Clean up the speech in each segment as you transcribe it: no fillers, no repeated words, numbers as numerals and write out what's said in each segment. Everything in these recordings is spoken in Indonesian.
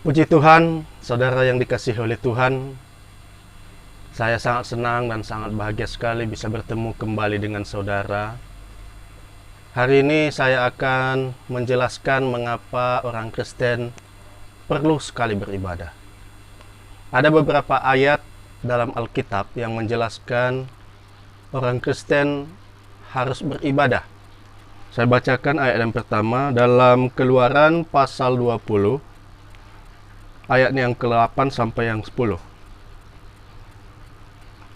Puji Tuhan, saudara yang dikasihi oleh Tuhan, saya sangat senang dan sangat bahagia sekali bisa bertemu kembali dengan saudara. Hari ini saya akan menjelaskan mengapa orang Kristen perlu sekali beribadah. Ada beberapa ayat dalam Alkitab yang menjelaskan orang Kristen harus beribadah. Saya bacakan ayat yang pertama dalam Keluaran pasal 20, ayat yang ke-8 sampai yang 10.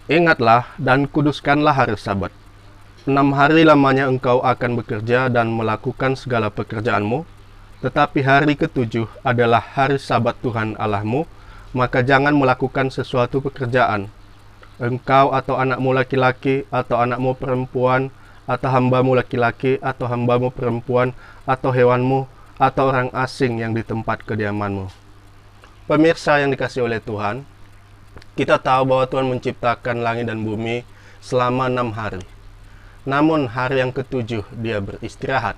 Ingatlah dan kuduskanlah hari Sabat. 6 hari lamanya engkau akan bekerja dan melakukan segala pekerjaanmu, tetapi hari ke-7 adalah hari Sabat Tuhan Allahmu, maka jangan melakukan sesuatu pekerjaan. Engkau atau anakmu laki-laki atau anakmu perempuan atau hambamu laki-laki atau hambamu perempuan atau hewanmu atau orang asing yang di tempat kediamanmu. Pemirsa yang dikasihi oleh Tuhan, kita tahu bahwa Tuhan menciptakan langit dan bumi selama 6 hari. Namun hari yang ke-7 dia beristirahat.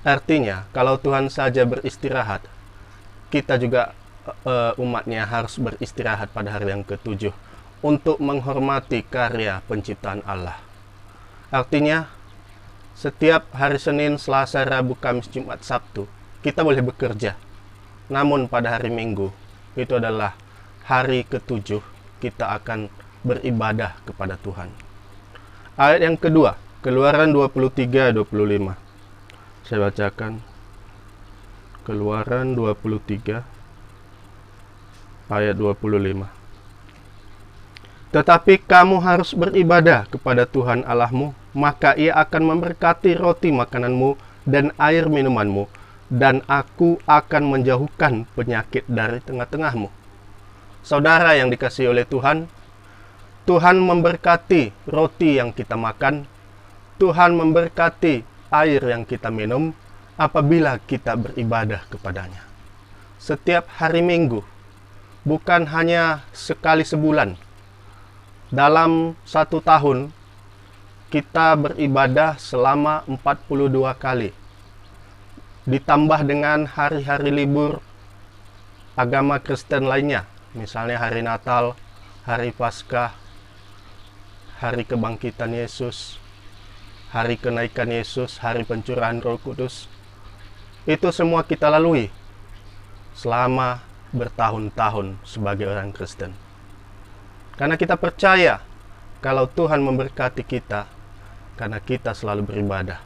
Artinya, kalau Tuhan saja beristirahat, kita juga umatnya harus beristirahat pada hari yang ke-7 untuk menghormati karya penciptaan Allah. Artinya, setiap hari Senin, Selasa, Rabu, Kamis, Jumat, Sabtu, kita boleh bekerja. Namun pada hari Minggu, itu adalah hari ke-7, kita akan beribadah kepada Tuhan. Ayat yang kedua, Keluaran 23-25. Saya bacakan. Keluaran 23, ayat 25. Tetapi kamu harus beribadah kepada Tuhan Allahmu, maka Ia akan memberkati roti makananmu dan air minumanmu, dan aku akan menjauhkan penyakit dari tengah-tengahmu. Saudara yang dikasihi oleh Tuhan, Tuhan memberkati roti yang kita makan, Tuhan memberkati air yang kita minum apabila kita beribadah kepadanya. Setiap hari Minggu, bukan hanya sekali sebulan. Dalam 1 tahun, kita beribadah selama 42 kali. Ditambah dengan hari-hari libur agama Kristen lainnya. Misalnya hari Natal, hari Paskah, hari kebangkitan Yesus, hari kenaikan Yesus, hari pencurahan Roh Kudus. Itu semua kita lalui selama bertahun-tahun sebagai orang Kristen. Karena kita percaya kalau Tuhan memberkati kita karena kita selalu beribadah.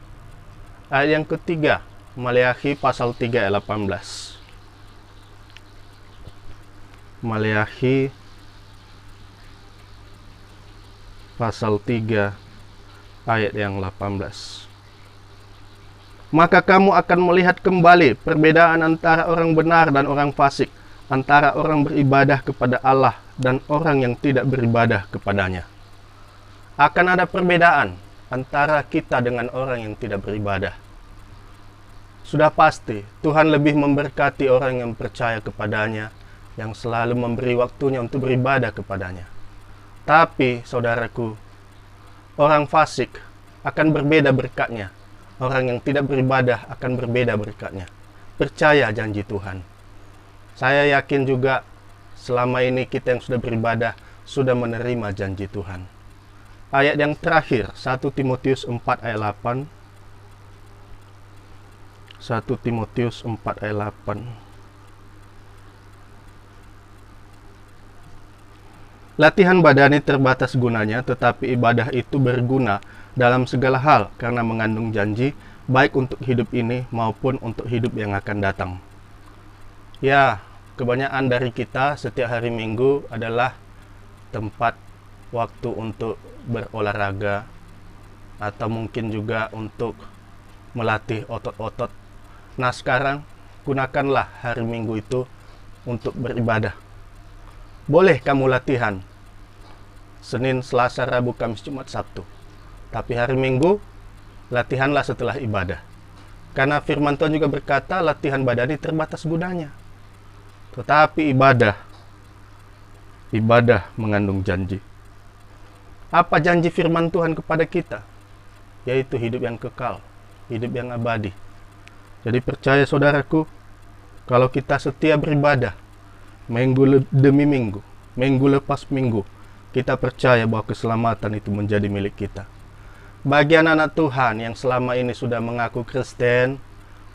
Ayat yang ketiga, Maleakhi pasal 3 ayat 18. Maleakhi pasal 3 ayat yang 18. Maka kamu akan melihat kembali perbedaan antara orang benar dan orang fasik, antara orang beribadah kepada Allah dan orang yang tidak beribadah kepadanya. Akan ada perbedaan antara kita dengan orang yang tidak beribadah. Sudah pasti Tuhan lebih memberkati orang yang percaya kepadanya, yang selalu memberi waktunya untuk beribadah kepadanya. Tapi saudaraku, orang fasik akan berbeda berkatnya. Orang yang tidak beribadah akan berbeda berkatnya. Percaya janji Tuhan. Saya yakin juga selama ini kita yang sudah beribadah sudah menerima janji Tuhan. Ayat yang terakhir, 1 Timotius 4 ayat 8. 1 Timotius 4 ayat 8. Latihan badani terbatas gunanya, tetapi ibadah itu berguna dalam segala hal karena mengandung janji baik untuk hidup ini maupun untuk hidup yang akan datang. Ya, kebanyakan dari kita setiap hari Minggu adalah tempat waktu untuk berolahraga atau mungkin juga untuk melatih otot-otot. Nah, sekarang gunakanlah hari Minggu itu untuk beribadah. Boleh kamu latihan Senin, Selasa, Rabu, Kamis, Jumat, Sabtu. Tapi hari Minggu, latihanlah setelah ibadah. Karena firman Tuhan juga berkata, latihan badani terbatas gunanya. Tetapi ibadah mengandung janji. Apa janji firman Tuhan kepada kita? Yaitu hidup yang kekal, hidup yang abadi. Jadi percaya saudaraku, kalau kita setia beribadah, demi minggu, minggu lepas minggu, kita percaya bahwa keselamatan itu menjadi milik kita. Bagi anak-anak Tuhan yang selama ini sudah mengaku Kristen,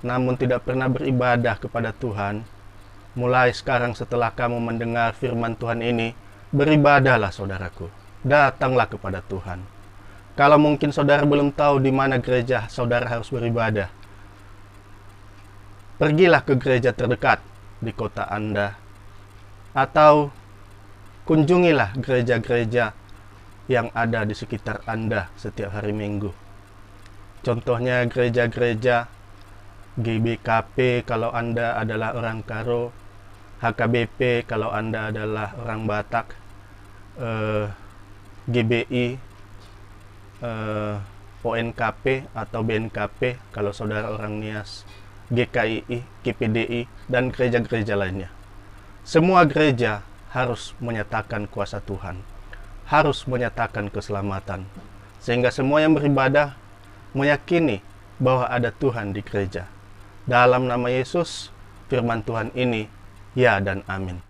namun tidak pernah beribadah kepada Tuhan, mulai sekarang setelah kamu mendengar firman Tuhan ini, beribadahlah saudaraku. Datanglah kepada Tuhan. Kalau mungkin saudara belum tahu di mana gereja saudara harus beribadah, pergilah ke gereja terdekat di kota Anda, atau kunjungilah gereja-gereja yang ada di sekitar Anda setiap hari Minggu. Contohnya gereja-gereja GBKP kalau Anda adalah orang Karo, HKBP kalau Anda adalah orang Batak, GBI, ONKP atau BNKP kalau saudara orang Nias, GKII, KPDI, dan gereja-gereja lainnya. Semua gereja harus menyatakan kuasa Tuhan, harus menyatakan keselamatan, sehingga semua yang beribadah meyakini bahwa ada Tuhan di gereja. Dalam nama Yesus, firman Tuhan ini ya dan amin.